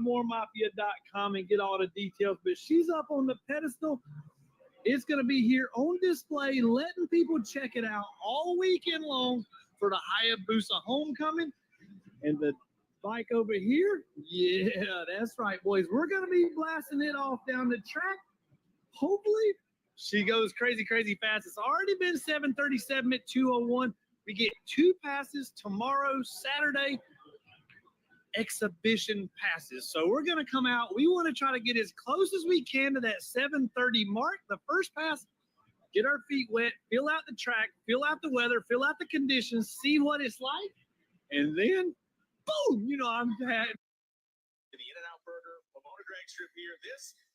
mooremafia.com and get all the details. But she's up on the pedestal. It's going to be here on display, letting people check it out all weekend long for the Hayabusa Homecoming. And the bike over here, yeah, that's right, boys. We're going to be blasting it off down the track. Hopefully, she goes crazy, crazy fast. It's already been 7:37 at 2:01. We get 2 passes tomorrow, Saturday, exhibition passes. So we're going to come out. We want to try to get as close as we can to that 7:30 mark. The first pass, get our feet wet, feel out the track, feel out the weather, feel out the conditions, see what it's like, and then, boom, I'm had. The In-N-Out Burger Pomona Drag Strip here.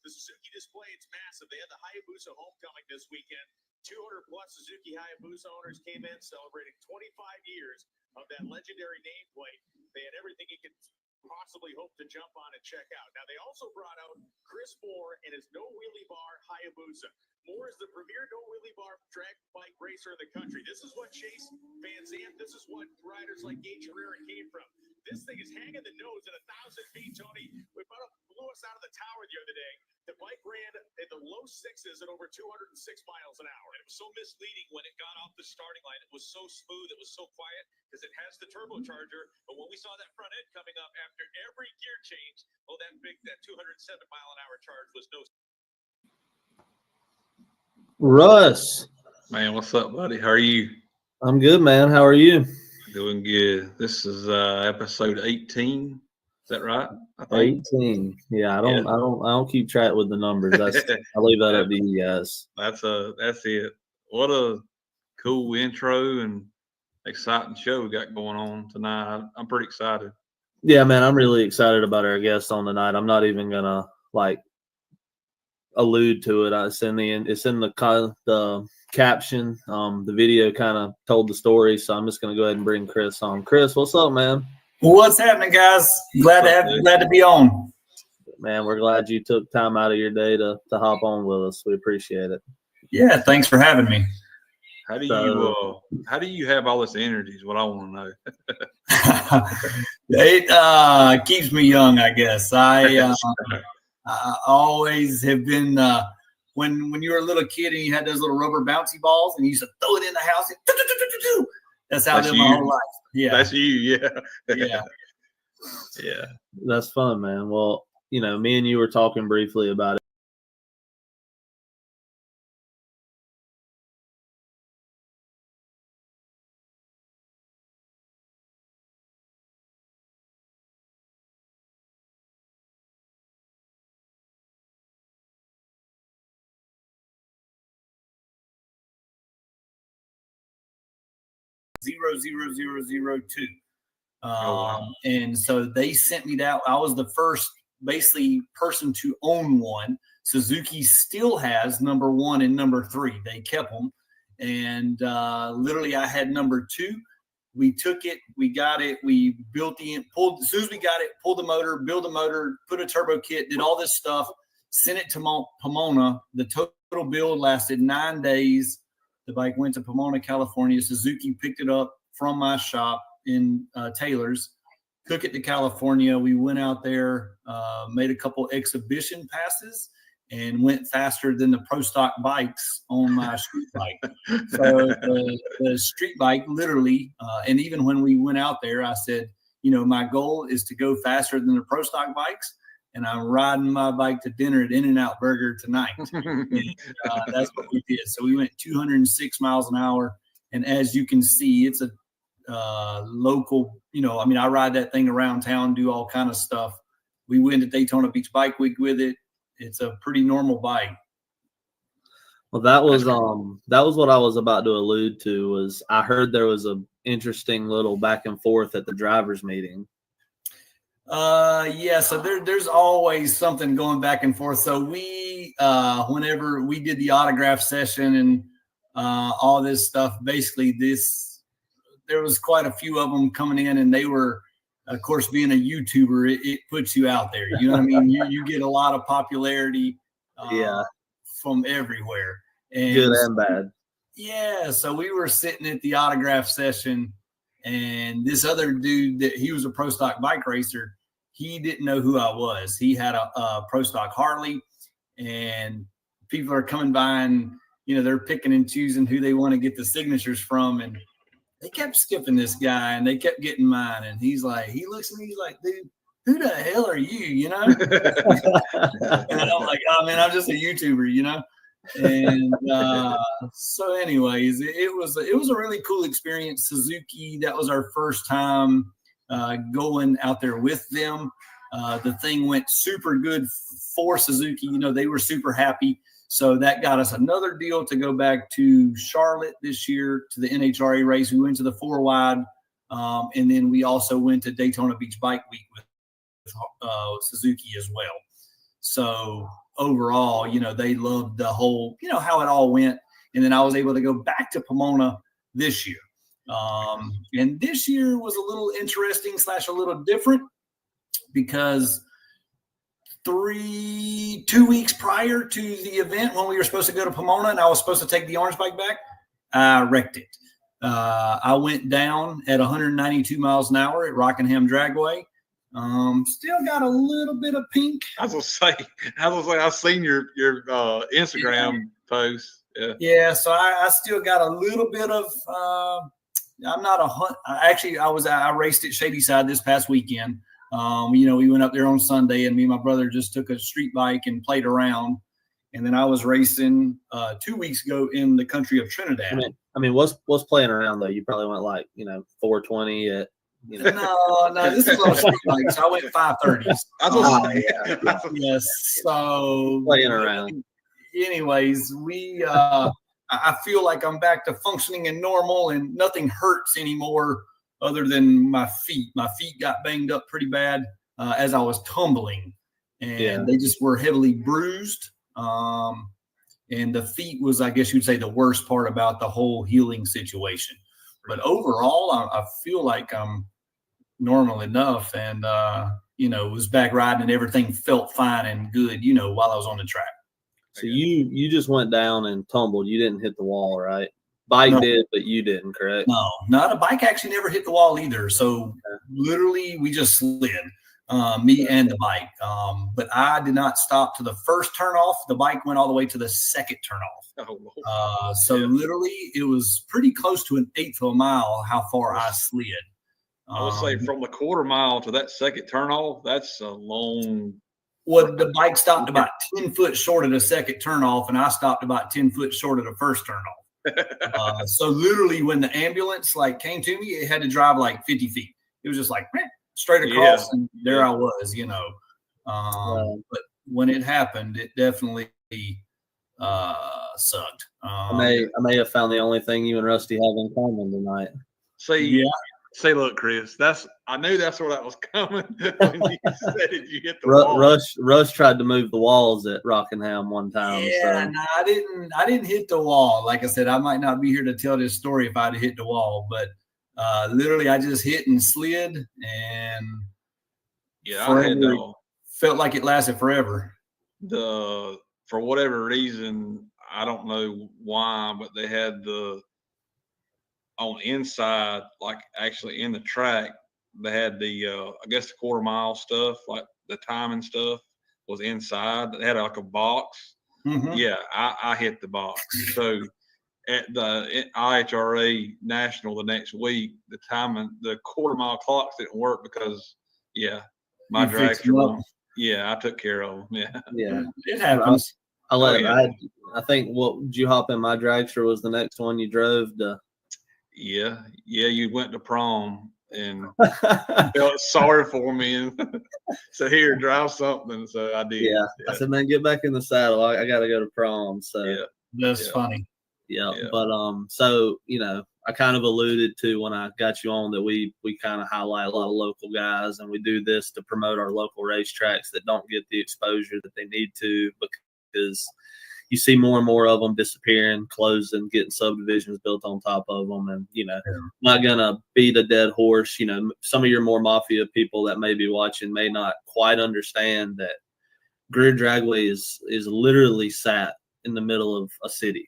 The Suzuki display, it's massive. They had the Hayabusa Homecoming this weekend. 200 plus Suzuki Hayabusa owners came in celebrating 25 years of that legendary nameplate. They had everything you could possibly hope to jump on and check out. Now, they also brought out Chris Moore and his No Wheelie Bar Hayabusa. Moore is the premier No Wheelie Bar drag bike racer in the country. This is what Chase Van Zandt, this is what riders like Gage Herrera came from. This thing is hanging the nose at 1,000 feet, Tony. We blew us out of the tower the other day. The bike ran in the low 6s at over 206 miles an hour. It was so misleading when it got off the starting line. It was so smooth. It was so quiet because it has the turbocharger. But when we saw that front end coming up after every gear change, that 207 mile an hour charge was no. Russ. Man, what's up, buddy? How are you? I'm good, man. How are you? Doing good. This is episode 18. Is that right? I think 18. Yeah, I don't keep track with the numbers. I leave that up to you guys. That's it. What a cool intro and exciting show we got going on tonight. I'm pretty excited. Yeah, man, I'm really excited about our guest on tonight. I'm not even gonna allude to it. It's in the caption. The video kind of told the story, so I'm just gonna go ahead and bring Chris on. Chris, what's up, man? What's happening, guys? Glad to be on. Man, we're glad you took time out of your day to hop on with us. We appreciate it. Yeah, thanks for having me. How do you have all this energy is what I want to know. It keeps me young, I guess. I always have been when you were a little kid and you had those little rubber bouncy balls and you used to throw it in the house. And that's how I did my whole life. Yeah. That's you, yeah. Yeah. Yeah. That's fun, man. Well, me and you were talking briefly about it. .00002. And so they sent me that. I was the first basically person to own one. Suzuki still has number 1 and number 3. They kept them. And literally I had number 2. We took it, we got it, we built as soon as we got it, pulled the motor, built the motor, put a turbo kit, did all this stuff, sent it to Pomona. The total build lasted 9 days. The bike went to Pomona, California. Suzuki picked it up from my shop in Taylor's, took it to California. We went out there, made a couple exhibition passes, and went faster than the Pro Stock bikes on my street bike. So the street bike literally, and even when we went out there, I said, my goal is to go faster than the Pro Stock bikes. And I'm riding my bike to dinner at In-N-Out Burger tonight. And, that's what we did. So we went 206 miles an hour. And as you can see, it's a local, I ride that thing around town, do all kind of stuff. We went to Daytona Beach Bike Week with it. It's a pretty normal bike. Well, that was what I was about to allude to. Was I heard there was a interesting little back and forth at the drivers' meeting. Yeah, so there's always something going back and forth. So we whenever we did the autograph session and all this stuff, basically there was quite a few of them coming in, and they were, of course, being a YouTuber, it puts you out there. You know what I mean? You get a lot of popularity from everywhere. And good and bad. Yeah, so we were sitting at the autograph session, and this other dude, that he was a Pro Stock bike racer, he didn't know who I was. He had a Pro Stock Harley, and people are coming by and, they're picking and choosing who they want to get the signatures from. And they kept skipping this guy, and they kept getting mine. And he looks at me, he's like, dude, who the hell are you, And I'm like, oh, man, I'm just a YouTuber, And so anyways, it was a really cool experience. Suzuki, that was our first time going out there with them. The thing went super good for Suzuki. They were super happy. So that got us another deal to go back to Charlotte this year to the NHRA race. We went to the 4 wide, and then we also went to Daytona Beach Bike Week with Suzuki as well. So overall, they loved the whole, how it all went. And then I was able to go back to Pomona this year. And this year was a little interesting / a little different because 2 weeks prior to the event when we were supposed to go to Pomona and I was supposed to take the orange bike back, I wrecked it. I went down at 192 miles an hour at Rockingham Dragway. Still got a little bit of pink. I was gonna say, I've seen your Instagram post. Yeah. So I still got a little bit of. I'm not I raced at Shady Side this past weekend. We went up there on Sunday, and me and my brother just took a street bike and played around. And then I was racing 2 weeks ago in the country of Trinidad. I mean, what's playing around though? You probably went like 420 at. No, this is on street bike, so I went 530s. Yes, so playing around. Anyways, I feel like I'm back to functioning and normal, and nothing hurts anymore other than my feet. My feet got banged up pretty bad as I was tumbling, and they just were heavily bruised. And the feet was, I guess you'd say, the worst part about the whole healing situation. But overall, I feel like I'm normal enough, and was back riding, and everything felt fine and good, while I was on the track. So you just went down and tumbled. You didn't hit the wall, right? Bike did, but you didn't, correct? No, the bike actually never hit the wall either. So literally, we just slid, me and the bike. But I did not stop to the first turnoff. The bike went all the way to the second turnoff. So literally, it was pretty close to 1/8 of a mile how far I slid. I would say from the 1/4 mile to that second turnoff, that's a long. Well, the bike stopped about 10 foot short of the second turnoff, and I stopped about 10 foot short of the first turnoff. So literally, when the ambulance came to me, it had to drive 50 feet. It was just straight across, and there I was, But when it happened, it definitely sucked. I may have found the only thing you and Rusty have in common tonight. Say, look, Chris, I knew that's where that was coming when you said it. You hit the wall. Rush tried to move the walls at Rockingham one time. Yeah, no, I didn't hit the wall. Like I said, I might not be here to tell this story if I'd hit the wall, but literally, I just hit and slid, and felt like it lasted forever. For whatever reason, I don't know why, but they had on inside, actually in the track, they had the I guess the 1/4 mile stuff, like the timing stuff was inside. They had a box. Mm-hmm. Yeah, I hit the box. So at the IHRA National the next week, the 1/4 mile clocks didn't work because my dragster. I took care of them. Yeah, it happens. I let it ride. I think did you hop in my dragster was the next one you drove to. Yeah, you went to prom and felt sorry for me and so here, drive something. So I did. Yeah. I said, man, get back in the saddle. I got to go to prom. So that's funny. Yeah. But so I kind of alluded to when I got you on that we kind of highlight a lot of local guys, and we do this to promote our local racetracks that don't get the exposure that they need to, because you see more and more of them disappearing, closing, getting subdivisions built on top of them. And, not going to beat a dead horse. Some of your Moore Mafia people that may be watching may not quite understand that Greer Dragway is literally sat in the middle of a city.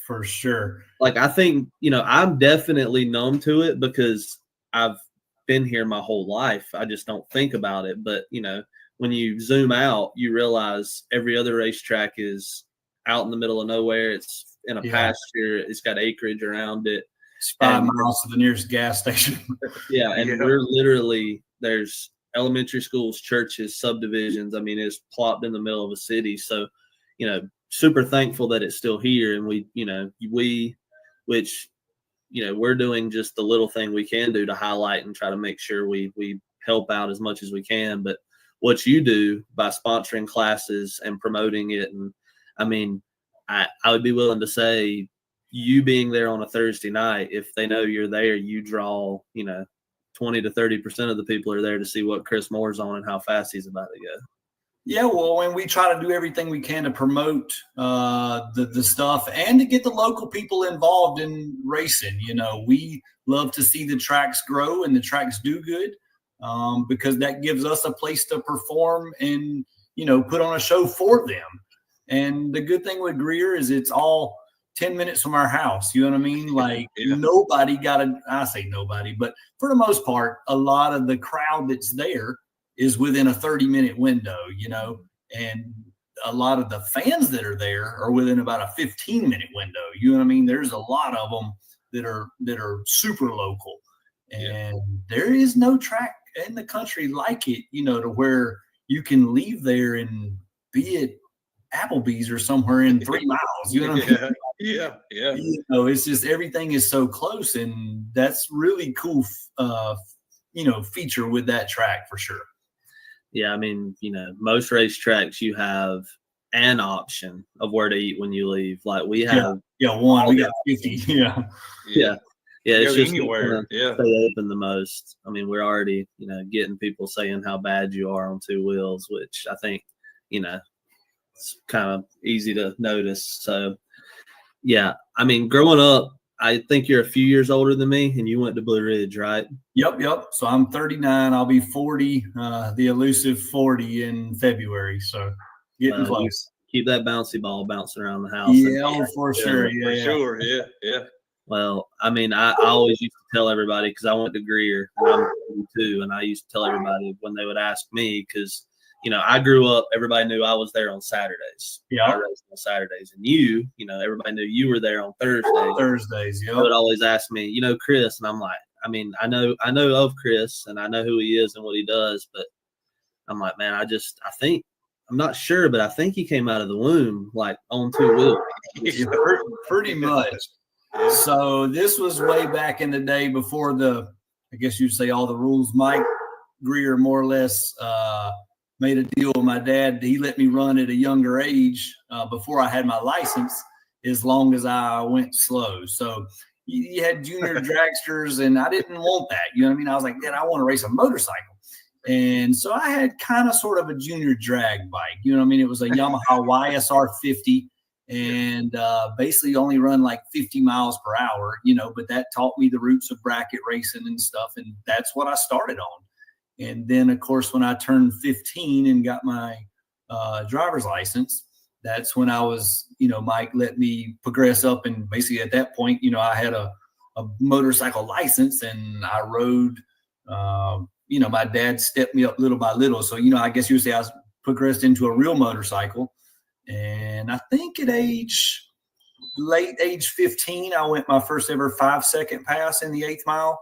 For sure. I think, I'm definitely numb to it because I've been here my whole life. I just don't think about it. But, you know, when you zoom out, you realize every other racetrack is out in the middle of nowhere. It's in a pasture. It's got acreage around it. It's 5 miles to the nearest gas station. Yeah, and we're literally, there's elementary schools, churches, subdivisions. I mean, it's plopped in the middle of a city. So, you know, super thankful that it's still here. And we, you know, which, you know, we're doing just the little thing we can do to highlight and try to make sure we help out as much as we can. But what you do by sponsoring classes and promoting it, and I mean, I would be willing to say you being there on a Thursday night, if they know you're there, you draw, you know, 20 to 30% of the people are there to see what Chris Moore's on and how fast he's about to go. Yeah, well, and we try to do everything we can to promote the stuff and to get the local people involved in racing. You know, we love to see the tracks grow and the tracks do good because that gives us a place to perform and, you know, put on a show for them. And the good thing with Greer is it's all 10 minutes from our house. You know what I mean? Like nobody got to, I say nobody, but for the most part, a lot of the crowd that's there is within a 30-minute window, you know, and a lot of the fans that are there are within about a 15-minute window. You know what I mean? There's a lot of them that are super local, and there is no track in the country like it, you know, to where you can leave there and be at Applebee's or somewhere in 3 miles. You know what I mean? Yeah. You know, it's just everything is so close, and that's really cool, you know, feature with that track for sure. Yeah, I mean, you know, most racetracks you have an option of where to eat when you leave. Like we have, we got 50. Yeah. It's just anywhere. Stay open the most. I mean, we're already, you know, getting people saying how bad you are on two wheels, which I think, you know, it's kind of easy to notice. So, yeah, I mean, growing up, I think you're a few years older than me, and you went to Blue Ridge, right? Yep. So I'm 39. I'll be 40, the elusive 40 in February. So getting close. Keep that bouncy ball bouncing around the house. Yeah, for sure. Yeah. Well, I mean, I always used to tell everybody, because I went to Greer, and I'm 42, and I used to tell everybody when they would ask me, because, you know, I grew up, everybody knew I was there on Saturdays. Yeah. I raced on Saturdays. And you know, everybody knew you were there on Thursdays. Yeah. They would always ask me, you know, Chris, and I'm like, I mean, I know of Chris, and I know who he is and what he does, but I'm like, man, I'm not sure, but I think he came out of the womb like on two wheels. Pretty much. So this was way back in the day before I guess you'd say all the rules. Mike Greer more or less made a deal with my dad. He let me run at a younger age before I had my license, as long as I went slow. So you had junior dragsters, and I didn't want that. You know what I mean? I was like, Dad, I want to race a motorcycle. And so I had kind of sort of a junior drag bike. You know what I mean? It was a Yamaha YSR 50, and basically only run like 50 miles per hour, you know, but that taught me the roots of bracket racing and stuff. And that's what I started on. And then, of course, when I turned 15 and got my driver's license, that's when I was, you know, Mike let me progress up. And basically at that point, you know, I had a motorcycle license, and I rode, you know, my dad stepped me up little by little. So, you know, I guess you would say I was progressed into a real motorcycle. And I think at late age 15, I went my first ever 5-second pass in the 8th mile.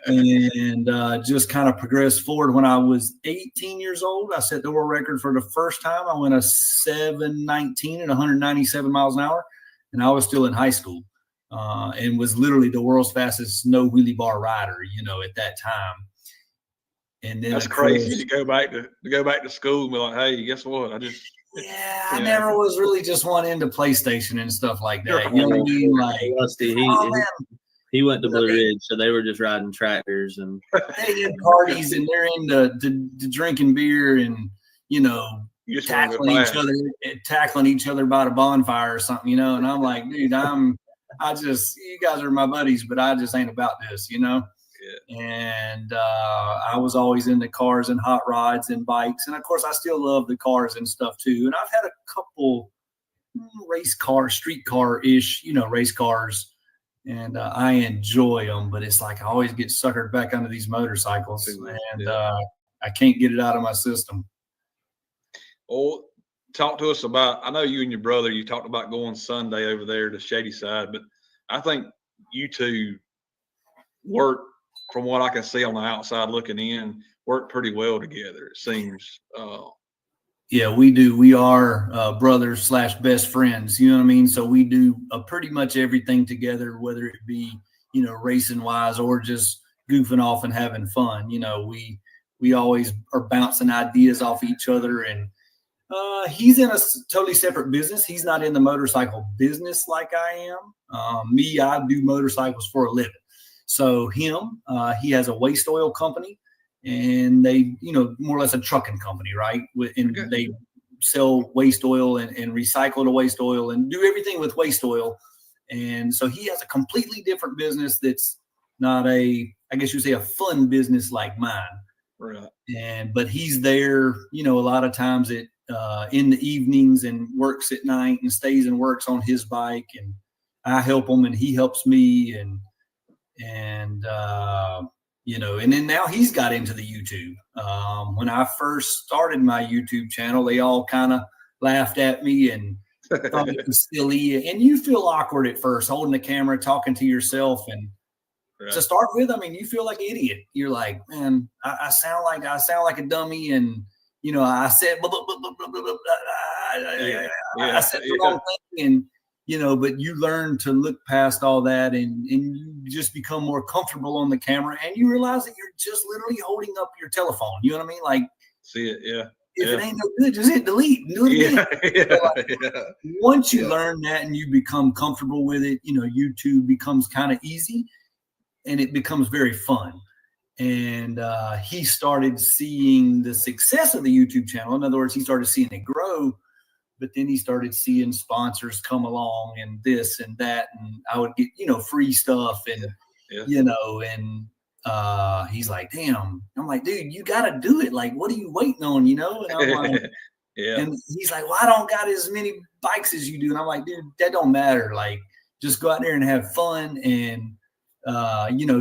And just kind of progressed forward. When I was 18 years old, I set the world record for the first time. I went a 7:19 at 197 miles an hour, and I was still in high school, and was literally the world's fastest no wheelie bar rider, you know, at that time. And then that's crazy to go back to school and be like, hey, guess what? I never was really just one into PlayStation and stuff like that. You know what I mean? Like, he went to Blue Ridge, so they were just riding tractors and they had parties, and they're into drinking beer and, you know, tackling each other by the bonfire or something, you know. And I'm like, dude, you guys are my buddies, but I just ain't about this, you know. Yeah. And I was always into cars and hot rods and bikes, and of course, I still love the cars and stuff too. And I've had a couple race car, street car ish, you know, race cars. and I enjoy them. But it's like I always get suckered back onto these motorcycles, and I can't get it out of my system. Well, talk to us about. I know you and your brother. You talked about going Sunday over there to Shady Side, but I think you two work, from what I can see on the outside looking in, work pretty well together. It seems. Yeah, we do. We are brothers / best friends. You know what I mean? So we do pretty much everything together, whether it be, racing wise or just goofing off and having fun. We always are bouncing ideas off each other. And he's in a totally separate business. He's not in the motorcycle business like I am. Me, I do motorcycles for a living. So him, he has a waste oil company. And they, more or less a trucking company, right? And they sell waste oil and recycle the waste oil and do everything with waste oil. And so he has a completely different business that's not I guess you say a fun business like mine. Right. But he's there, a lot of times in the evenings and works at night and stays and works on his bike. And I help him and he helps me. And then now he's got into the YouTube. When I first started my YouTube channel, they all kind of laughed at me and thought it was silly. And you feel awkward at first, holding the camera, talking to yourself. And to start with, you feel like an idiot. You're like, man, I sound like a dummy. And, I said, blah, blah, blah, blah, blah, blah, blah, I said the wrong thing. And, but you learn to look past all that and you just become more comfortable on the camera and you realize that you're just literally holding up your telephone. You know what I mean? Like, see it. Yeah. If it ain't no good, just hit delete and do it again. Once you learn that and you become comfortable with it, YouTube becomes kind of easy and it becomes very fun. And he started seeing the success of the YouTube channel. In other words, he started seeing it grow. But then he started seeing sponsors come along and this and that. And I would get, free stuff and, he's like, damn. I'm like, dude, you got to do it. Like, what are you waiting on, And I'm like, and he's like, well, I don't got as many bikes as you do. And I'm like, dude, that don't matter. Like, just go out there and have fun. And,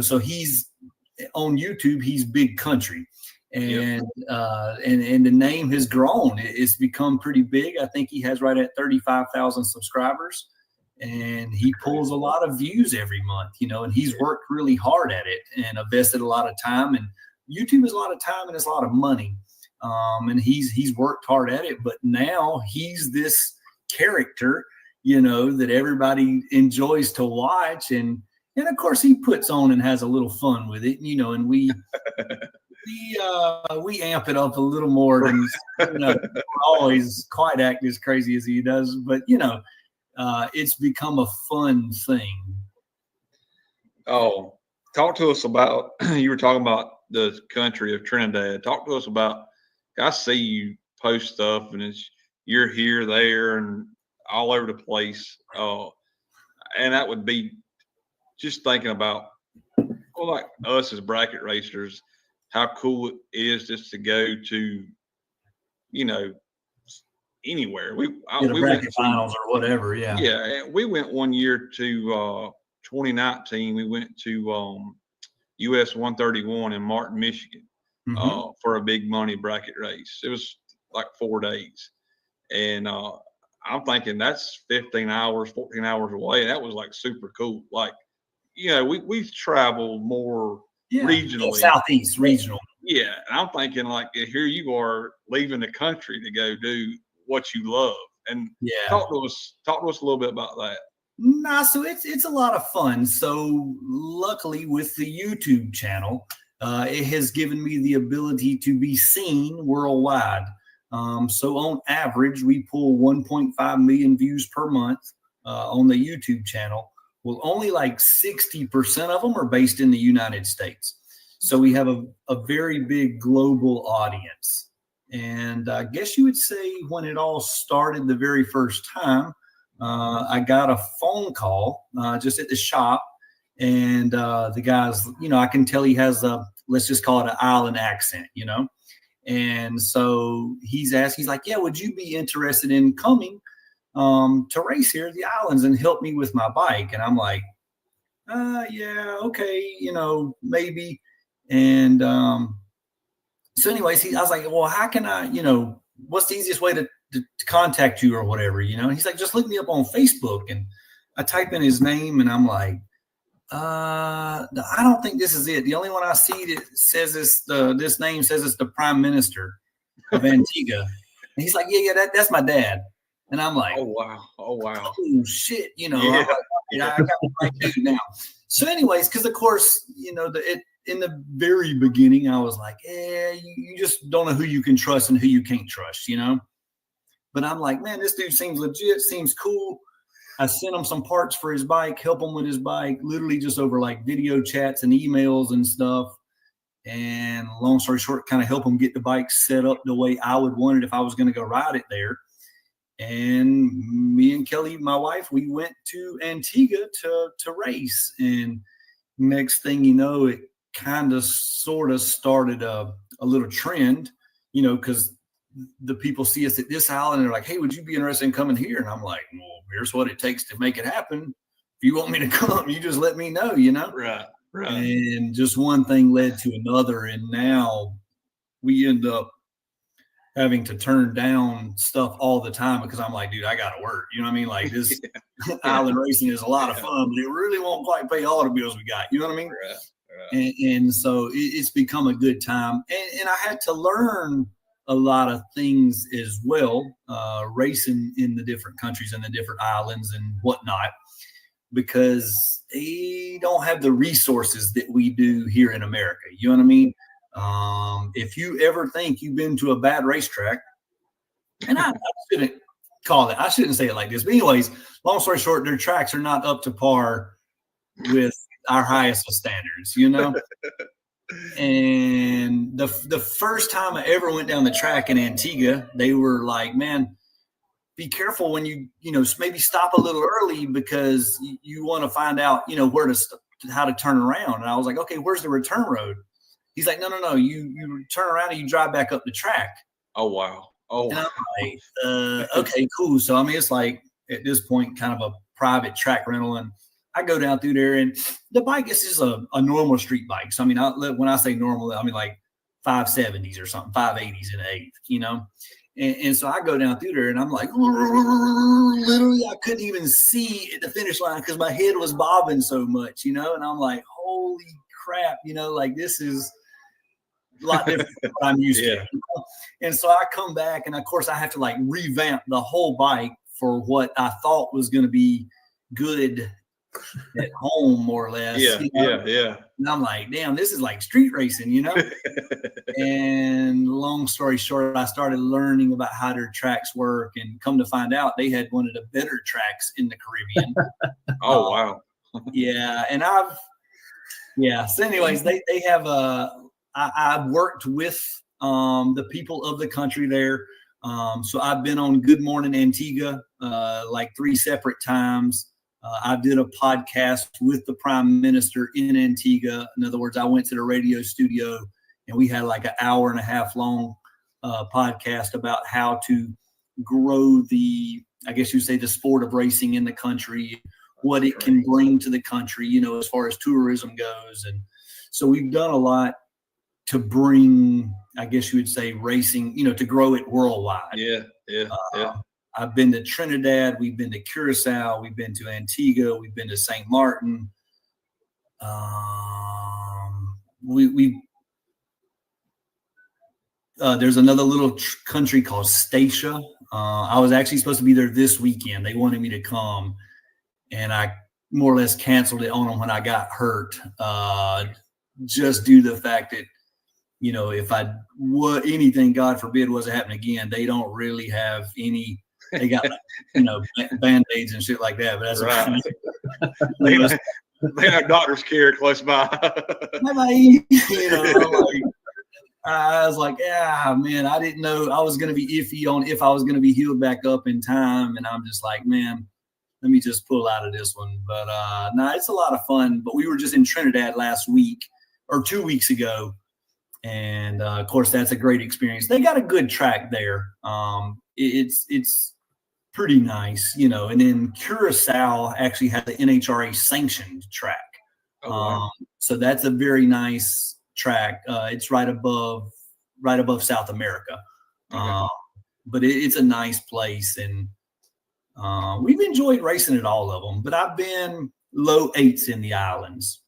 so he's on YouTube, he's Big Country. And the name has grown. It's become pretty big. I think he has right at 35,000 subscribers, and he pulls a lot of views every month, and he's worked really hard at it and invested a lot of time. And YouTube is a lot of time and it's a lot of money. And he's worked hard at it, but now he's this character, that everybody enjoys to watch. And of course he puts on and has a little fun with it, and we amp it up a little more than always quite act as crazy as he does, but it's become a fun thing. Oh, talk to us about, you were talking about the country of Trinidad. Talk to us about, I see you post stuff and you're here, there, and all over the place. And that would be just thinking about, like us as bracket racers, how cool it is just to go to, anywhere. We went to finals or whatever. Yeah. Yeah. We went one year to 2019. We went to US 131 in Martin, Michigan, for a big money bracket race. It was like 4 days. And I'm thinking that's 15 hours, 14 hours away. And that was like super cool. Like, we've traveled more regionally. Southeast regional. Yeah. And I'm thinking like, here you are leaving the country to go do what you love. And talk to us a little bit about that. Nah, so it's a lot of fun. So luckily with the YouTube channel, it has given me the ability to be seen worldwide. So on average, we pull 1.5 million views per month on the YouTube channel. Well, only like 60% of them are based in the United States. So we have a very big global audience. And I guess you would say when it all started the very first time, I got a phone call just at the shop. And the guy's, I can tell he has let's just call it an island accent, And so he's like, yeah, would you be interested in coming to race here at the islands and help me with my bike? And I'm like, Yeah, okay, maybe. And so anyways, I was like, well, how can I, what's the easiest way to contact you or whatever, And he's like, just look me up on Facebook. And I type in his name and I'm like, I don't think this is it. The only one I see that says this name says it's the Prime Minister of Antigua. And he's like, yeah, that's my dad. And I'm like, oh wow, oh shit, Yeah. I got the right dude now. So anyways, because of course, in the very beginning, I was like, you just don't know who you can trust and who you can't trust, But I'm like, man, this dude seems legit, seems cool. I sent him some parts for his bike, help him with his bike, literally just over like video chats and emails and stuff. And long story short, kind of help him get the bike set up the way I would want it if I was going to go ride it there. And me and Kelly, my wife, we went to Antigua to race. And next thing you know, it kind of sort of started a little trend, because the people see us at this island and they're like, hey, would you be interested in coming here? And I'm like, well, here's what it takes to make it happen. If you want me to come, you just let me know, Right. And just one thing led to another. And now we end up having to turn down stuff all the time because I'm like, dude, I got to work. You know what I mean? Like this island racing is a lot of fun, but it really won't quite pay all the bills we got. You know what I mean? Right. And so it's become a good time. And I had to learn a lot of things as well, racing in the different countries and the different islands and whatnot, because they don't have the resources that we do here in America. You know what I mean? If you ever think you've been to a bad racetrack, and I shouldn't call it, I shouldn't say it like this, but anyways, long story short, their tracks are not up to par with our highest of standards, And the first time I ever went down the track in Antigua, they were like, man, be careful when you maybe stop a little early because you want to find out, how to turn around. And I was like, okay, where's the return road? He's like, no, you turn around and you drive back up the track. Oh, wow. Oh, and I'm like, okay, cool. So, I mean, it's like at this point, kind of a private track rental. And I go down through there and the bike is just a normal street bike. So, I mean, when I say normal, I mean like 570s or something, 580s in the 8th, And so I go down through there and I'm like, literally, I couldn't even see at the finish line because my head was bobbing so much, And I'm like, holy crap, like this is a lot different than what I'm used to. And so I come back and of course I have to like revamp the whole bike for what I thought was going to be good at home, more or less. Yeah. And I'm like, damn, this is like street racing, And long story short, I started learning about how their tracks work, and come to find out they had one of the better tracks in the Caribbean. Oh, wow. Yeah. And so anyways, they have I've worked with the people of the country there. So I've been on Good Morning Antigua like 3 separate times. I did a podcast with the Prime Minister in Antigua. In other words, I went to the radio studio and we had like an 1.5 hour long podcast about how to grow the sport of racing in the country, what it can bring to the country, as far as tourism goes. And so we've done a lot to bring, I guess you would say, racing, to grow it worldwide. Yeah. I've been to Trinidad, we've been to Curacao, we've been to Antigua, we've been to St. Martin. There's another little country called Statia. I was actually supposed to be there this weekend. They wanted me to come, and I more or less canceled it on them when I got hurt, just due to the fact that, if anything, God forbid, was to happen again, they don't really have any. They got, Band-Aids and shit like that. But that's right. They have doctor's care close by. I was like, yeah, man, I didn't know I was going to be iffy on if I was going to be healed back up in time. And I'm just like, man, let me just pull out of this one. But it's a lot of fun. But we were just in Trinidad last week or 2 weeks ago. And of course, that's a great experience. They got a good track there. It's pretty nice, And then Curacao actually had the NHRA sanctioned track. Oh, wow. So that's a very nice track. It's right above South America. Okay. But it's a nice place, and we've enjoyed racing at all of them. But I've been low 8s in the islands.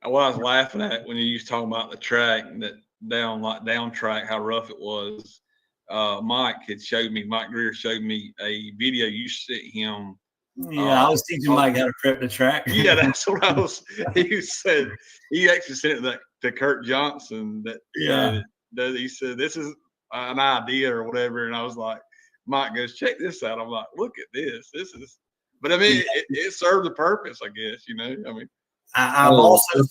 What I was laughing at when you was talking about the track, that down track, how rough it was. Mike Greer showed me a video you sent him. Yeah, I was teaching Mike how to prep the track. Yeah, that's what I was. He said he actually sent it to Kurt Johnson. He said this is an idea or whatever, and I was like, Mike goes, check this out. I'm like, look at this. This is, but I mean, it served the purpose, I guess. I mean, I've also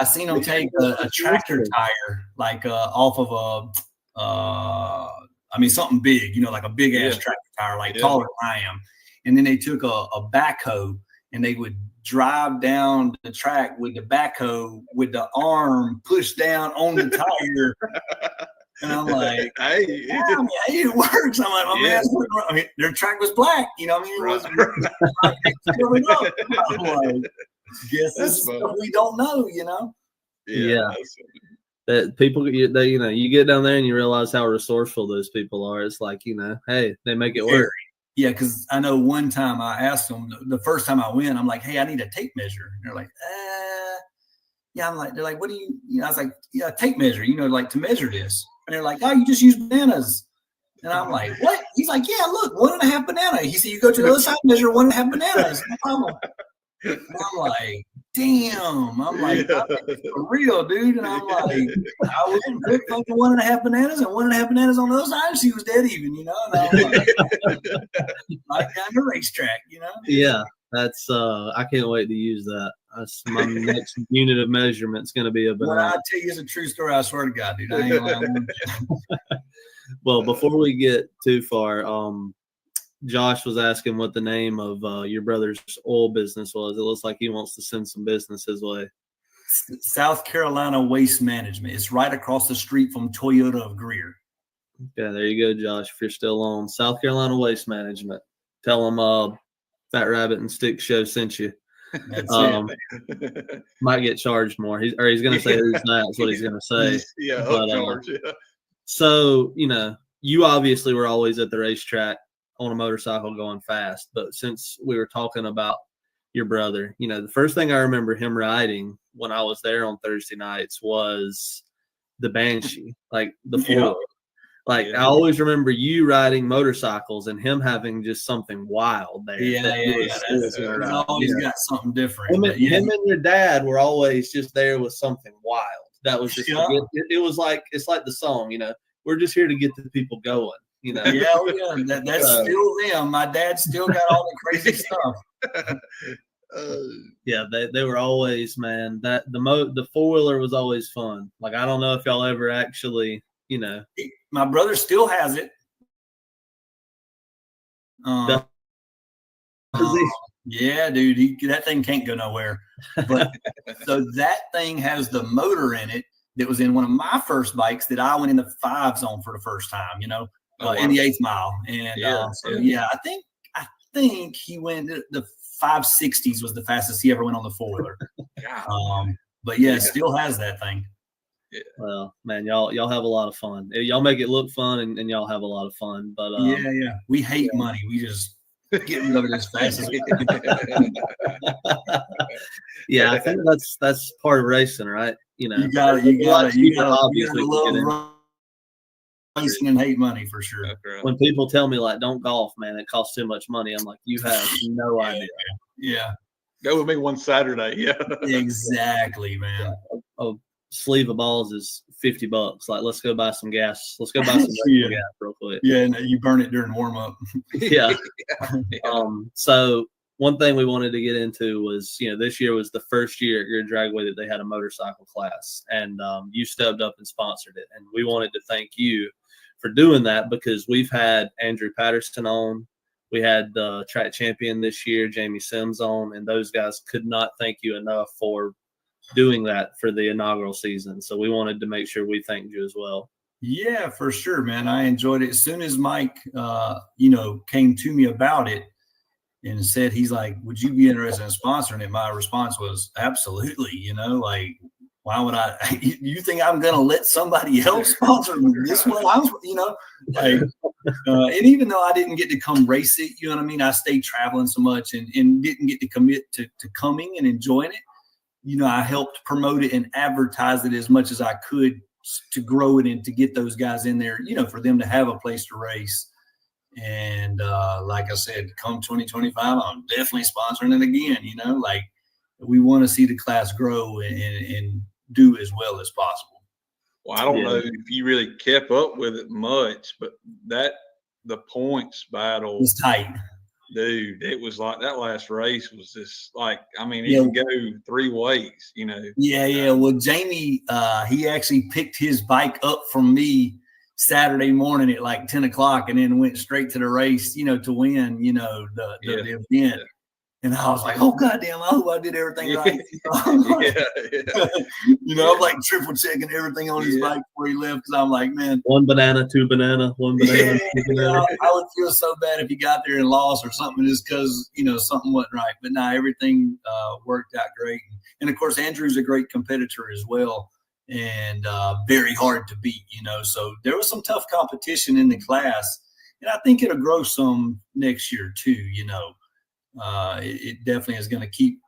seen him take a tractor tire, like off of something big, like a big ass tractor tire, like taller than I am. And then they took a backhoe and they would drive down the track with the backhoe with the arm pushed down on the tire. And I'm like, hey, it works. I'm like, my man, their track was black, it was I'm like, guess this is stuff we don't know, Yeah. That people, you get down there and you realize how resourceful those people are. It's like, hey, they make it work. Yeah, because I know one time I asked them, the first time I went, I'm like, hey, I need a tape measure. And they're like, yeah. They're like, what do you, I was like, yeah, tape measure, like to measure this. And they're like, oh, you just use bananas. And I'm like, what? He's like, yeah, look, 1.5 banana. He said, you go to the other side, measure 1.5 bananas. No problem. And I'm like, damn. I'm like, for real, dude. And I'm like, I went and put fucking 1.5 bananas and 1.5 bananas on the other side. And she was dead even, And I'm like down the racetrack, Yeah, that's, I can't wait to use that. That's my next unit of measurement is going to be a banana. What I tell you is a true story. I swear to God, dude. I ain't lying. Well, before we get too far, Josh was asking what the name of your brother's oil business was. It looks like he wants to send some business his way. South Carolina Waste Management. It's right across the street from Toyota of Greer. Yeah, there you go, Josh. If you're still on, South Carolina Waste Management. Tell them Fatrabbit and Stick Show sent you. That's it. Might get charged more. He's going to say who's not. That's what he's going to say. Yeah, charge. So, you obviously were always at the racetrack on a motorcycle going fast. But since we were talking about your brother, the first thing I remember him riding when I was there on Thursday nights was the Banshee, like the four. Like I always remember you riding motorcycles and him having just something wild there. He's always got something different. Him and your dad were always just there with something wild. That was just it was like, it's like the song, we're just here to get the people going. That's still them. My dad still got all the crazy stuff. Yeah, they were always, man. That the 4-wheeler was always fun. Like I don't know if y'all ever actually, my brother still has it. Yeah, dude, that thing can't go nowhere. But so that thing has the motor in it that was in one of my first bikes that I went in the 5s on for the first time. In the 8th mile, and I think he went the 560s was the fastest he ever went on the 4-wheeler. But still has that thing. Yeah. Well, man, y'all have a lot of fun. Y'all make it look fun, and y'all have a lot of fun. But we hate money. We just get rid of it as fast as we can. Yeah, I think that's part of racing, right? You gotta love racing and hate money for sure. When people tell me like, don't golf, man, it costs too much money, I'm like, you have no idea. Yeah. Go with me one Saturday. Yeah. Exactly, man. A sleeve of balls is $50. Like, let's go buy some gas. Let's go buy some gas real quick. Yeah, and you burn it during warm up. Yeah. So one thing we wanted to get into was, this year was the first year at your dragway that they had a motorcycle class, and you stepped up and sponsored it. And we wanted to thank you for doing that, because we've had Andrew Patterson on. We had the track champion this year, Jamie Sims, on, and those guys could not thank you enough for doing that for the inaugural season. So we wanted to make sure we thanked you as well. Yeah, for sure, man. I enjoyed it. As soon as Mike, came to me about it, and said, he's like, would you be interested in sponsoring it? My response was, absolutely. Like, why would I? You think I'm going to let somebody else sponsor this one? Like, and even though I didn't get to come race it, you know what I mean? I stayed traveling so much and didn't get to commit to coming and enjoying it. I helped promote it and advertise it as much as I could to grow it and to get those guys in there, for them to have a place to race. And like I said, come 2025, I'm definitely sponsoring it again. Like, we want to see the class grow and do as well as possible. Well, I don't know if you really kept up with it much, but the points battle was tight. Dude, it was like that last race was just like, I mean, it can go 3 ways, Yeah. Well, Jamie, he actually picked his bike up from me Saturday morning at like 10 o'clock and then went straight to the race, to win, the event. Yeah. And I was like, oh, goddamn, I hope I did everything right. I'm like triple checking everything on his bike before he left because I'm like, man. 1 banana, 2 banana, 1 banana, 2 banana. I would feel so bad if he got there and lost or something just because, something wasn't right. But no, everything worked out great. And, of course, Andrew's a great competitor as well and very hard to beat, So there was some tough competition in the class. And I think it'll grow some next year too, it definitely is going to keep,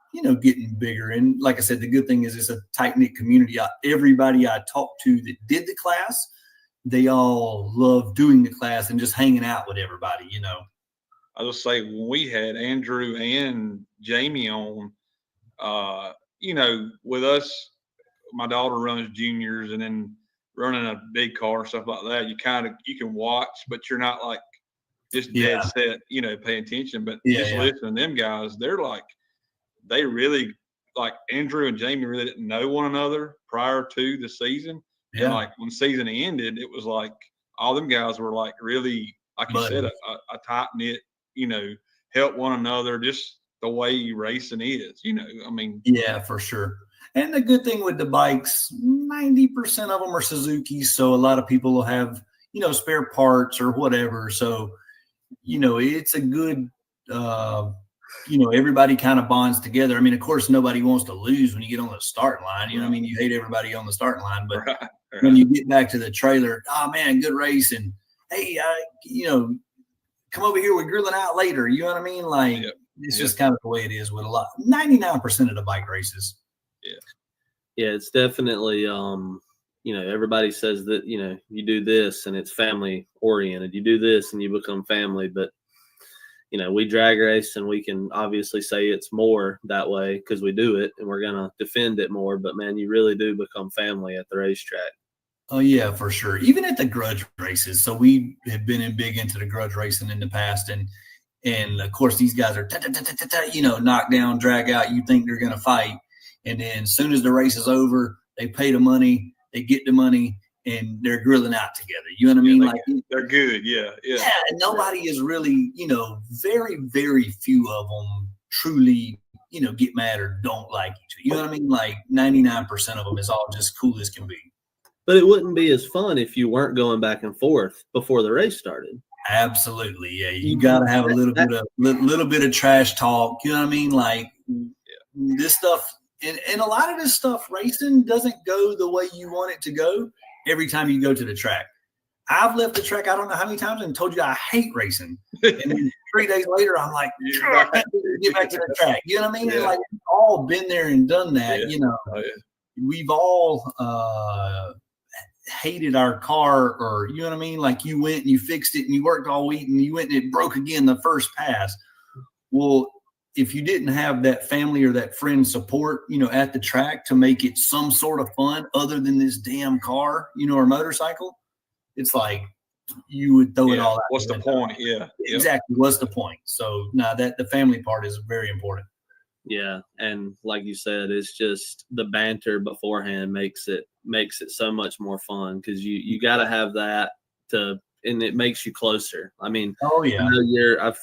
getting bigger. And like I said, the good thing is it's a tight-knit community. Everybody I talked to that did the class, they all love doing the class and just hanging out with everybody, I'll just say when we had Andrew and Jamie on, with us, my daughter runs juniors and then running a big car and stuff like that, you can watch, but you're not like, just dead set, pay attention. But just listening to them guys, they're like, they really, like Andrew and Jamie really didn't know one another prior to the season. Yeah. And like when the season ended, it was like all them guys were like really, like you said, a tight knit, help one another, just the way racing is, I mean. Yeah, for sure. And the good thing with the bikes, 90% of them are Suzuki. So a lot of people will have, spare parts or whatever. So, it's a good, everybody kind of bonds together. I mean, of course, nobody wants to lose when you get on the starting line. You know what I mean? You hate everybody on the starting line. But when you get back to the trailer, oh, man, good race. And, hey, come over here. We're grilling out later. You know what I mean? Like, it's just kind of the way it is with 99% of the bike races. Yeah, it's definitely everybody says that, you do this and it's family oriented. You do this and you become family. But, we drag race and we can obviously say it's more that way because we do it and we're going to defend it more. But, man, you really do become family at the racetrack. Oh, yeah, for sure. Even at the grudge races. So we have been big into the grudge racing in the past. And of course, these guys are, knock down, drag out. You think they're going to fight. And then as soon as the race is over, they pay the money, they get the money, and they're grilling out together. You know what I mean? They're good. Yeah. And nobody is really, very, very few of them truly, get mad or don't like each other. You know what I mean? Like 99% of them is all just cool as can be. But it wouldn't be as fun if you weren't going back and forth before the race started. Absolutely. Yeah. You got to have a little bit of trash talk. You know what I mean? Like this stuff. And a lot of this stuff, racing doesn't go the way you want it to go every time you go to the track. I've left the track, I don't know how many times, and told you I hate racing. And then 3 days later, I'm like, get back to the track. You know what I mean? Yeah. And like, we've all been there and done that. We've all hated our car, or, you know what I mean? Like you went and you fixed it and you worked all week and you went and it broke again the first pass. Well, if you didn't have that family or that friend support, at the track to make it some sort of fun other than this damn car, or motorcycle, it's like you would throw it all out. What's the point? Yeah. Exactly. What's the point? So the family part is very important. Yeah. And like you said, it's just the banter beforehand makes it so much more fun because you got to have that and it makes you closer. I mean, oh yeah. I've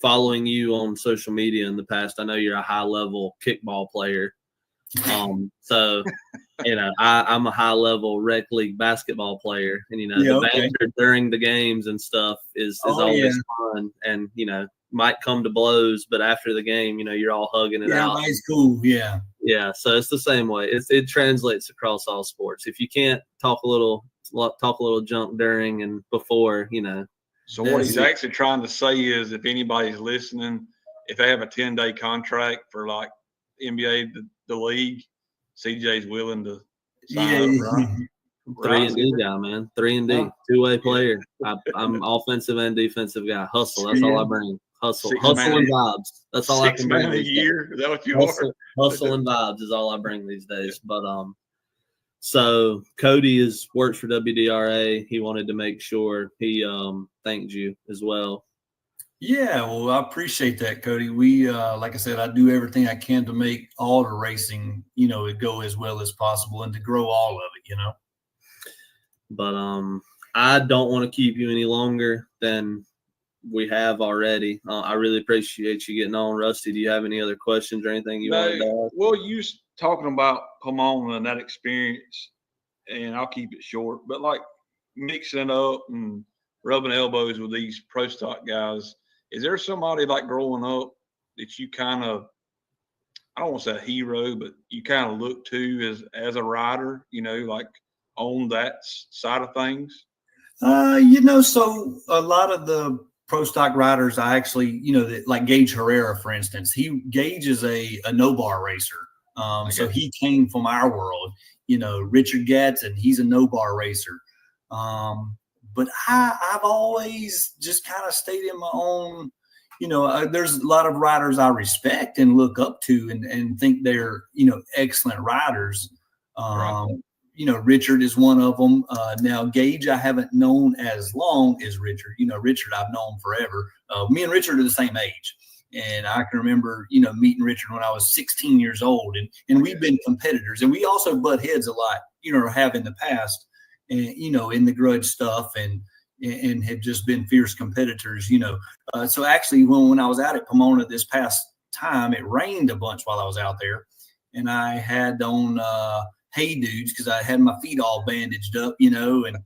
following you on social media in the past, I know you're a high level kickball player. So, I'm a high level rec league basketball player, and the banter during the games and stuff is always fun, and might come to blows, but after the game, you're all hugging it out. Yeah, cool. Yeah. Yeah. So it's the same way. It translates across all sports. If you can't talk a little junk during and before, So what he's actually trying to say is, if anybody's listening, if they have a 10-day contract for like NBA, the league, CJ's willing to sign up, right? 3-and-D guy, man. 3-and-D, two-way player. I'm offensive and defensive guy. Hustle. That's all I bring. Hustle and vibes. That's all I can bring. 6 man a year. Is that what you are? Hustle and vibes is all I bring these days. But so Cody works for WDRA. He wanted to make sure he thanked you as well. Yeah, well, I appreciate that, Cody. We, like I said, I do everything I can to make all the racing, it go as well as possible and to grow all of it, But I don't want to keep you any longer than we have already. I really appreciate you getting on, Rusty. Do you have any other questions or anything you want to ask? Well, you was talking about Pomona and that experience, and I'll keep it short, but like mixing up and rubbing elbows with these pro stock guys. Is there somebody like growing up that you kind of, I don't want to say a hero, but you kind of look to as a rider, like on that side of things? So a lot of the pro stock riders, I actually, like Gage Herrera, for instance, Gage is a no-bar racer. So he came from our world, Richard Gadsden, he's a no-bar racer. But I've always just kind of stayed in my own, there's a lot of riders I respect and look up to and think they're, excellent riders. Right. Richard is one of them. Now, Gage, I haven't known as long as Richard. Richard I've known forever. Me and Richard are the same age. And I can remember, meeting Richard when I was 16 years old. And we've been competitors. And we also butt heads a lot, have in the past. And, in the grudge stuff and have just been fierce competitors, So actually, when I was out at Pomona this past time, it rained a bunch while I was out there. And I had on Hey Dudes because I had my feet all bandaged up, and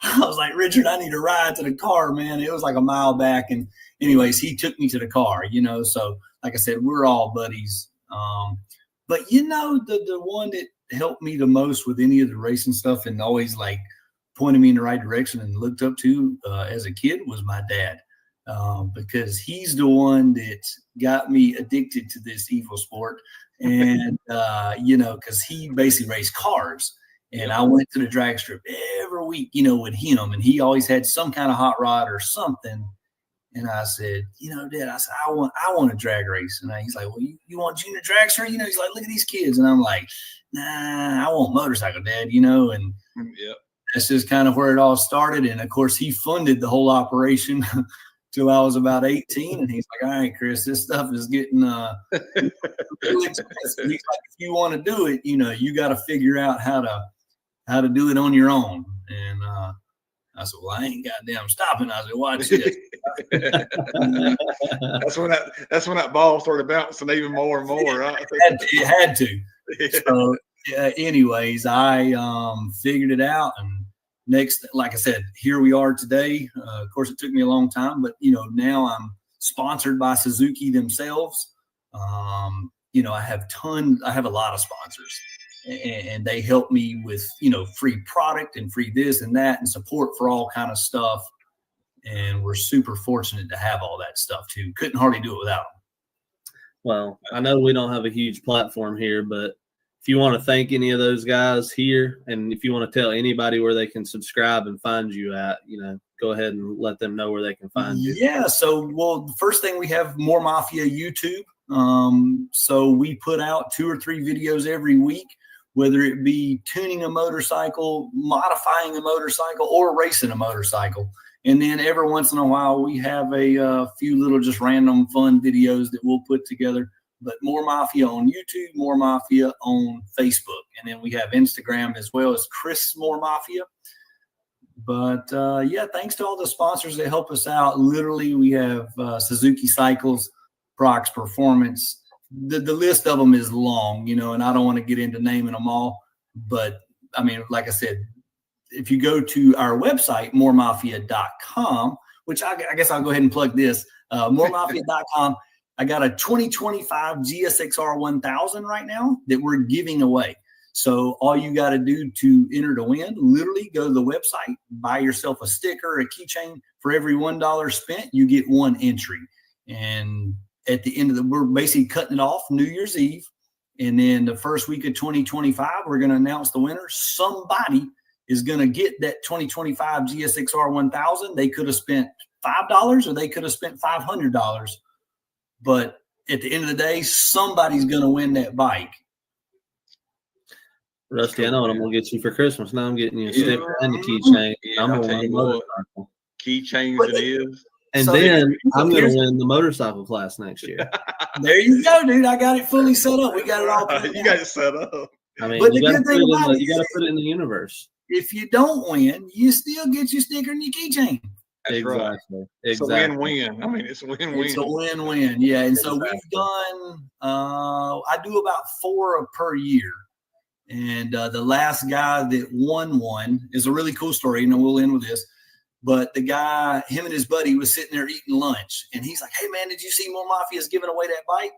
I was like, Richard, I need a ride to the car, man. It was like a mile back. And anyways, he took me to the car, So like I said, we're all buddies. But, the one that helped me the most with any of the racing stuff and always like pointed me in the right direction and looked up to as a kid was my dad, because he's the one that got me addicted to this evil sport. And, because he basically raced cars. And I went to the drag strip every week, with him. And he always had some kind of hot rod or something. And I said, Dad, I want a drag race. And he's like, well, you want junior dragster? He's like, look at these kids. And I'm like, nah, I want motorcycle, Dad, and that's just kind of where it all started. And of course, he funded the whole operation till I was about 18. And he's like, all right, Chris, this stuff is getting really expensive. He's like, if you want to do it, you got to figure out how to do it on your own. And I said, well, I ain't goddamn stopping. I said, watch this. That's when that ball started bouncing even more and more. Right? It had to. So, anyways, I figured it out. And next, like I said, here we are today. Of course, it took me a long time, but, now I'm sponsored by Suzuki themselves. I have a lot of sponsors. And they help me with, free product and free this and that and support for all kind of stuff. And we're super fortunate to have all that stuff too. Couldn't hardly do it without them. Well, I know we don't have a huge platform here, but if you want to thank any of those guys here, and if you want to tell anybody where they can subscribe and find you at, go ahead and let them know where they can find you. Yeah. So, the first thing, we have Moore Mafia YouTube. So we put out 2 or 3 videos every week, whether it be tuning a motorcycle, modifying a motorcycle, or racing a motorcycle. And then every once in a while, we have a few little just random fun videos that we'll put together. But Moore Mafia on YouTube, Moore Mafia on Facebook. And then we have Instagram as well as Chris Moore Mafia. But, thanks to all the sponsors that help us out. Literally, we have Suzuki Cycles, Prox Performance, the list of them is long, and I don't want to get into naming them all. But I mean, like I said, if you go to our website, mooremafia.com, which I guess I'll go ahead and plug this, mooremafia.com. I got a 2025 GSXR 1000 right now that we're giving away. So all you got to do to enter to win, literally go to the website, buy yourself a sticker, a keychain. For every $1 spent, you get one entry. And at the end of we're basically cutting it off New Year's Eve. And then the first week of 2025, we're going to announce the winner. Somebody is going to get that 2025 GSXR 1000. They could have spent $5 or they could have spent $500. But at the end of the day, somebody's going to win that bike. Rusty, I know what I'm going to get you for Christmas. Now I'm getting you a sticker and a keychain. Yeah, I'm I'll going tell to you win what, keychains it is. And So then I'm going here's- to win the motorcycle class next year. There you go, dude. I got it fully set up. We got it all. You got it set up. I mean, But you the got to good put thing it in about the, it you got to is- put it in the universe. If you don't win, you still get your sticker and your keychain. That's right. Exactly. It's a win-win. I mean, it's a win-win. It's a win-win. Yeah. And so we've done, I do about 4 per year. And the last guy that won one is a really cool story. And we'll end with this. But the guy, him and his buddy was sitting there eating lunch. And he's like, hey, man, did you see Moore Mafia's giving away that bike?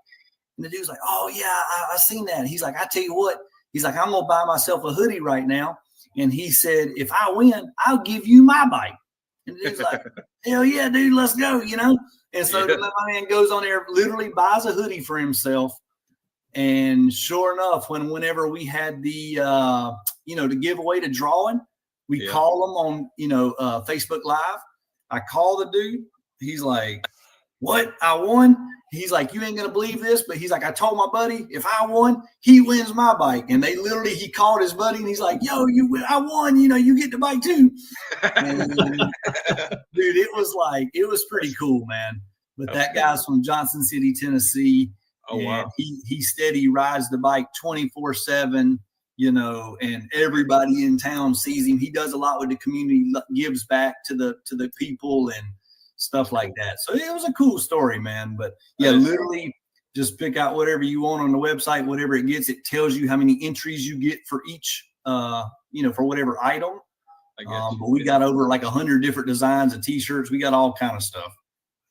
And the dude's like, oh, yeah, I seen that. He's like, I tell you what. He's like, I'm going to buy myself a hoodie right now. And he said, if I win, I'll give you my bike. And the dude's like, hell yeah, dude, let's go, And so my man goes on there, literally buys a hoodie for himself. And sure enough, whenever we had the, the giveaway to drawing, we call him on, Facebook Live. I call the dude. He's like, what? I won? He's like, you ain't going to believe this. But he's like, I told my buddy, if I won, he wins my bike. And he called his buddy and he's like, yo, I won. You get the bike too. And, dude, it was pretty cool, man. But that guy's from Johnson City, Tennessee. Oh, wow. He steady rides the bike 24/7, and everybody in town sees him. He does a lot with the community, gives back to the people and stuff like that. So it was a cool story, man. But yeah, literally just pick out whatever you want on the website, whatever it gets. It tells you how many entries you get for each, for whatever item. But we got over like 100 different designs of T-shirts. We got all kind of stuff.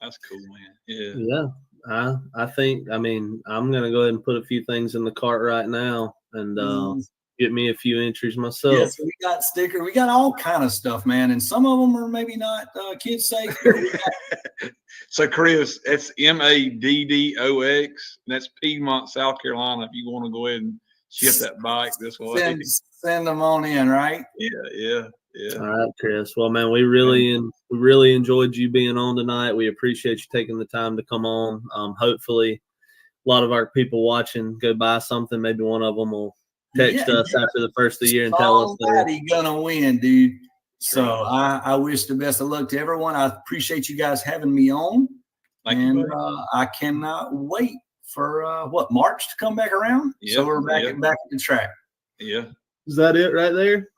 That's cool, man. Yeah. Yeah. I think, I'm going to go ahead and put a few things in the cart right now and get me a few entries myself. Yes, we got stickers. We got all kind of stuff, man. And some of them are maybe not kids safe. So, Chris, it's MADDOX. And that's Piedmont, South Carolina. If you want to go ahead and ship that bike this way. Send them on in, right? Yeah. All right, Chris. Well, man, we really enjoyed you being on tonight. We appreciate you taking the time to come on. Hopefully, a lot of our people watching go buy something. Maybe one of them will text us after the first of the year and tell us somebody's gonna win, dude. So I wish the best of luck to everyone. I appreciate you guys having me on. Thank you. I cannot wait for March to come back around. So we're back at the track. Yeah. Is that it right there?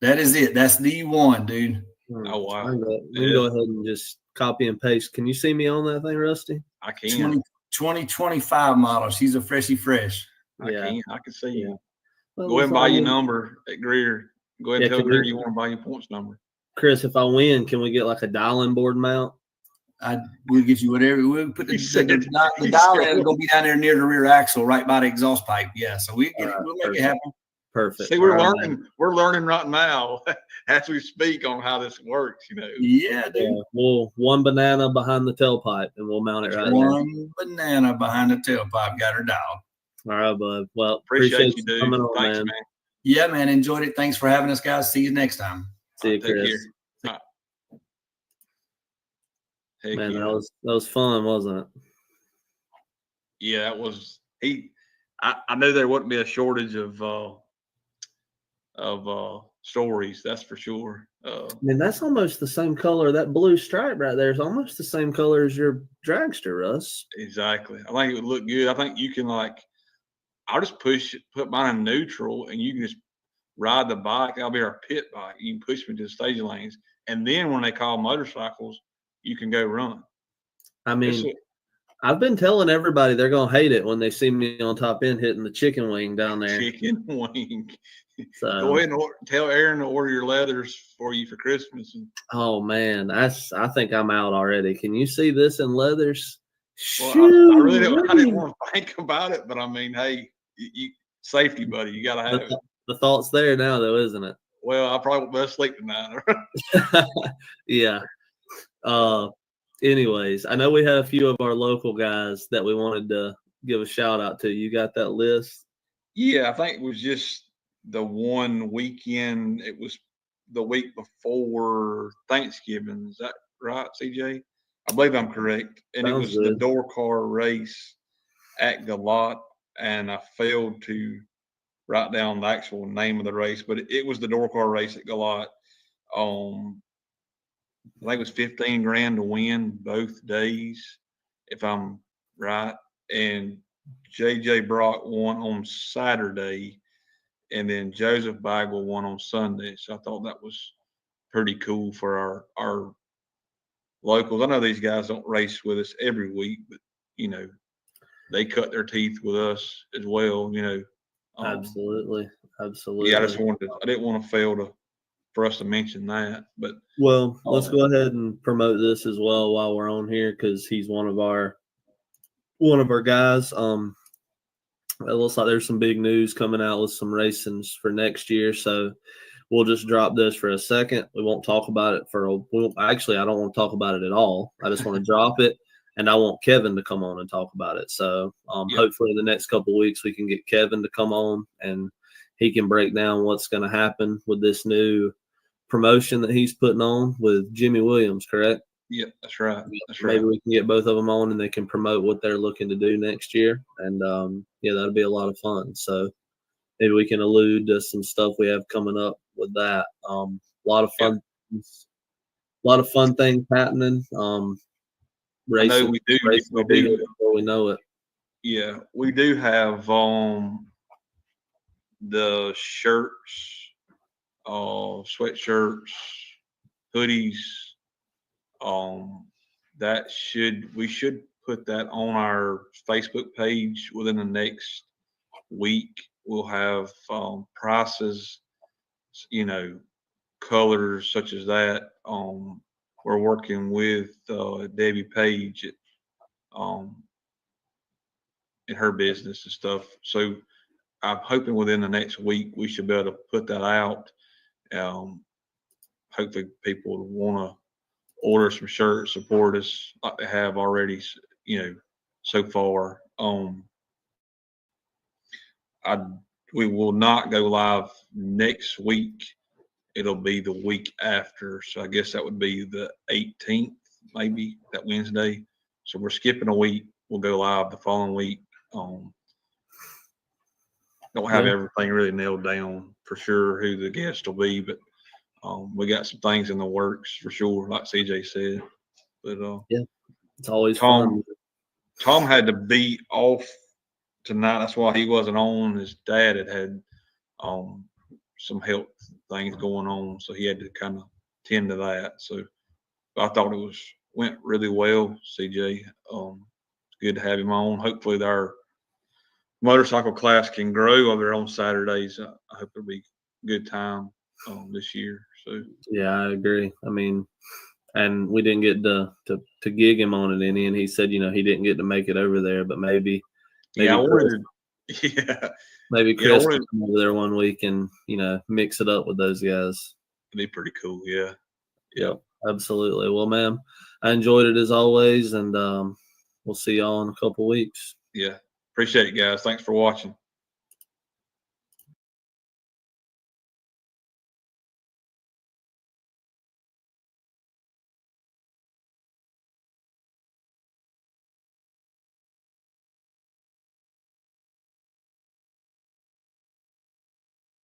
That is it. That's the one, dude. Oh, wow. We go ahead and just copy and paste. Can you see me on that thing, Rusty? I can. 2025 model. She's a freshie fresh. I can see you. Well, Go ahead and buy your number at Greer. Go ahead and tell Greer you want to buy your points number. Chris, if I win, can we get like a dialing board mount? We'll get you whatever. We'll put the dial in is going to be down there near the rear axle, right by the exhaust pipe. Yeah, so we'll make it happen. Perfect. See, we're learning right now as we speak on how this works, Yeah, dude. Yeah, we'll one banana behind the tailpipe and we'll mount it right there. One banana behind the tailpipe got her dialed. All right, bud. Well, appreciate you, dude. coming on, Thanks, man. Yeah, man. Enjoyed it. Thanks for having us, guys. See you next time. See you, Chris. Man, that was fun, wasn't it? Yeah, it was. I knew there wouldn't be a shortage of stories. That's for sure. I mean, that's almost the same color. That blue stripe right there is almost the same color as your dragster, Russ. Exactly. I think it would look good. I think you can I'll just put mine in neutral, and you can just ride the bike. That'll be our pit bike. You can push me to the stage lanes, and then when they call motorcycles, you can go run. I mean, I've been telling everybody they're gonna hate it when they see me on top end hitting the chicken wing down there. Chicken wing. So go ahead and tell Aaron to order your leathers for you for Christmas. Oh man, I think I'm out already. Can you see this in leathers? Well, I really don't. I didn't want to think about it, but I mean, hey, you safety, buddy. You gotta have it. The thought's there now, though, isn't it? Well, I probably won't be able to sleep tonight. Yeah. Anyways, I know we had a few of our local guys that we wanted to give a shout out to. You got that list? Yeah, I think it was just the one weekend. It was the week before Thanksgiving. Is that right, CJ? I believe I'm correct. And Sounds it was good. the door car race at Galot, and I failed to write down the actual name of the race, but it was the door car race at Galot. I think it was 15 grand to win both days, if I'm right. And JJ Brock won on Saturday, and then Joseph Bagwell won on Sunday. So I thought that was pretty cool for our locals. I know these guys don't race with us every week, but they cut their teeth with us as well. Absolutely. Yeah, I didn't want to fail for us to mention that. But well, let's go ahead and promote this as well while we're on here, because he's one of our guys. It looks like there's some big news coming out with some racings for next year, so we'll just drop this for a second. We won't talk about it actually, I don't want to talk about it at all. I just want to drop it, and I want Kevin to come on and talk about it. So hopefully in the next couple of weeks we can get Kevin to come on, and he can break down what's going to happen with this new promotion that he's putting on with Jimmy Williams, correct? Yeah, that's right. Maybe we can get both of them on, and they can promote what they're looking to do next year. And that'll be a lot of fun. So maybe we can allude to some stuff we have coming up with that. A lot of fun, a lot of fun things happening. Racing, I know we do before we know it. Yeah, we do have the shirts, sweatshirts, hoodies. We should put that on our Facebook page within the next week. We'll have prices, colors such as that. We're working with Debbie Page in her business and stuff. So I'm hoping within the next week we should be able to put that out. Hopefully people will want to order some shirts, support us like they have already, so far. We will not go live next week. It'll be the week after. So I guess that would be the 18th, maybe that Wednesday. So we're skipping a week. We'll go live the following week. Don't have everything really nailed down for sure who the guest will be, but we got some things in the works for sure, like CJ said. But it's always fun. Tom had to be off tonight. That's why he wasn't on. His dad had some health things going on, so he had to kind of tend to that. So I thought it went really well, CJ. It's good to have him on. Hopefully our motorcycle class can grow over there on Saturdays. I hope it'll be a good time this year. So yeah, I agree. I mean, and we didn't get to gig him on it any, and he said, he didn't get to make it over there, but maybe I wanted maybe Chris can come over there one week and mix it up with those guys. It'd be pretty cool. Yeah. Yep, absolutely. Well, man, I enjoyed it as always, and we'll see y'all in a couple weeks. Yeah, appreciate it, guys. Thanks for watching.